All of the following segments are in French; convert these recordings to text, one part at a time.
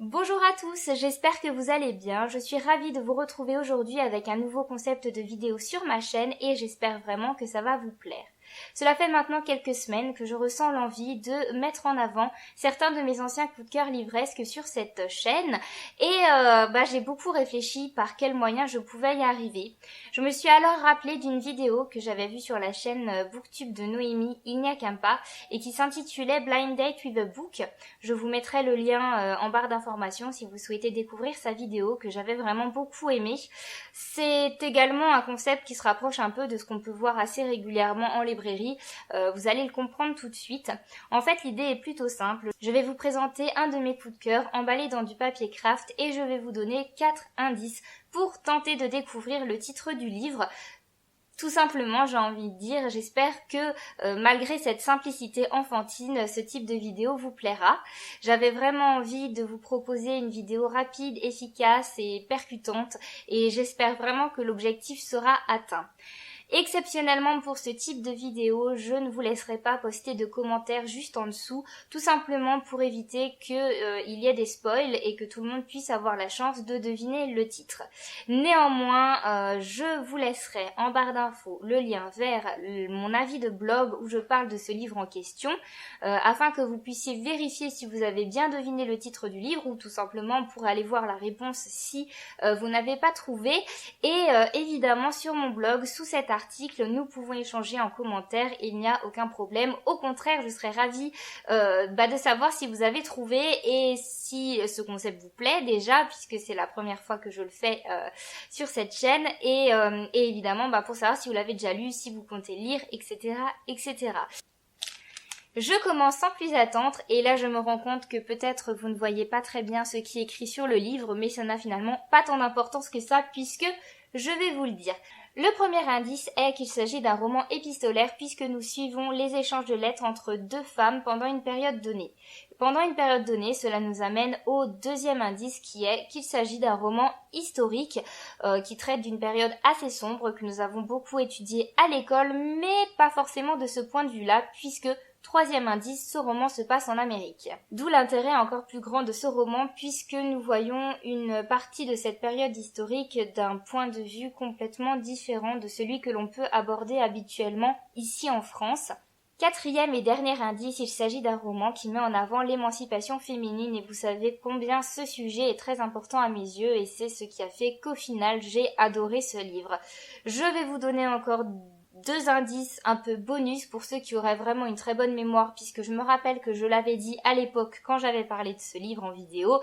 Bonjour à tous, j'espère que vous allez bien. Je suis ravie de vous retrouver aujourd'hui avec un nouveau concept de vidéo sur ma chaîne et j'espère vraiment que ça va vous plaire. Cela fait maintenant quelques semaines que je ressens l'envie de mettre en avant certains de mes anciens coups de cœur livresques sur cette chaîne et j'ai beaucoup réfléchi par quels moyens je pouvais y arriver. Je me suis alors rappelée d'une vidéo que j'avais vue sur la chaîne Booktube de Noémie Il n'y a qu'un pas et qui s'intitulait Blind Date with a Book. Je vous mettrai le lien en barre d'informations si vous souhaitez découvrir sa vidéo que j'avais vraiment beaucoup aimée. C'est également un concept qui se rapproche un peu de ce qu'on peut voir assez régulièrement en librairie. Vous allez le comprendre tout de suite. En fait, l'idée est plutôt simple. Je vais vous présenter un de mes coups de cœur emballé dans du papier craft et je vais vous donner 4 indices pour tenter de découvrir le titre du livre. Tout simplement, j'ai envie de dire, j'espère que malgré cette simplicité enfantine, ce type de vidéo vous plaira. J'avais vraiment envie de vous proposer une vidéo rapide, efficace et percutante et j'espère vraiment que l'objectif sera atteint. Exceptionnellement pour ce type de vidéo, je ne vous laisserai pas poster de commentaires juste en dessous, tout simplement pour éviter qu'il y ait des spoils et que tout le monde puisse avoir la chance de deviner le titre. Néanmoins, je vous laisserai en barre d'infos le lien vers mon avis de blog où je parle de ce livre en question, afin que vous puissiez vérifier si vous avez bien deviné le titre du livre ou tout simplement pour aller voir la réponse si vous n'avez pas trouvé. Et évidemment sur mon blog, sous cet article, nous pouvons échanger en commentaire, il n'y a aucun problème. Au contraire, je serais ravie de savoir si vous avez trouvé et si ce concept vous plaît déjà, puisque c'est la première fois que je le fais sur cette chaîne. Et évidemment, pour savoir si vous l'avez déjà lu, si vous comptez lire, etc., etc. Je commence sans plus attendre et là je me rends compte que peut-être vous ne voyez pas très bien ce qui est écrit sur le livre, mais ça n'a finalement pas tant d'importance que ça puisque je vais vous le dire. Le premier indice est qu'il s'agit d'un roman épistolaire puisque nous suivons les échanges de lettres entre deux femmes pendant une période donnée. Pendant une période donnée, cela nous amène au deuxième indice qui est qu'il s'agit d'un roman historique qui traite d'une période assez sombre que nous avons beaucoup étudié à l'école, mais pas forcément de ce point de vue-là puisque troisième indice, ce roman se passe en Amérique. D'où l'intérêt encore plus grand de ce roman puisque nous voyons une partie de cette période historique d'un point de vue complètement différent de celui que l'on peut aborder habituellement ici en France. Quatrième et dernier indice, il s'agit d'un roman qui met en avant l'émancipation féminine et vous savez combien ce sujet est très important à mes yeux et c'est ce qui a fait qu'au final j'ai adoré ce livre. Je vais vous donner encore 2 indices un peu bonus pour ceux qui auraient vraiment une très bonne mémoire puisque je me rappelle que je l'avais dit à l'époque quand j'avais parlé de ce livre en vidéo.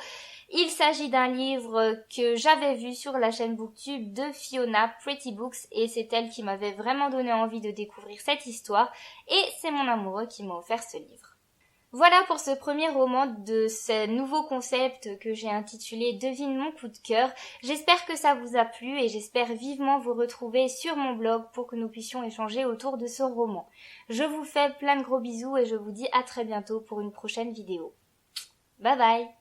Il s'agit d'un livre que j'avais vu sur la chaîne Booktube de Fiona Pretty Books et c'est elle qui m'avait vraiment donné envie de découvrir cette histoire et c'est mon amoureux qui m'a offert ce livre. Voilà pour ce premier roman de ce nouveau concept que j'ai intitulé Devine mon coup de cœur. J'espère que ça vous a plu et j'espère vivement vous retrouver sur mon blog pour que nous puissions échanger autour de ce roman. Je vous fais plein de gros bisous et je vous dis à très bientôt pour une prochaine vidéo. Bye bye!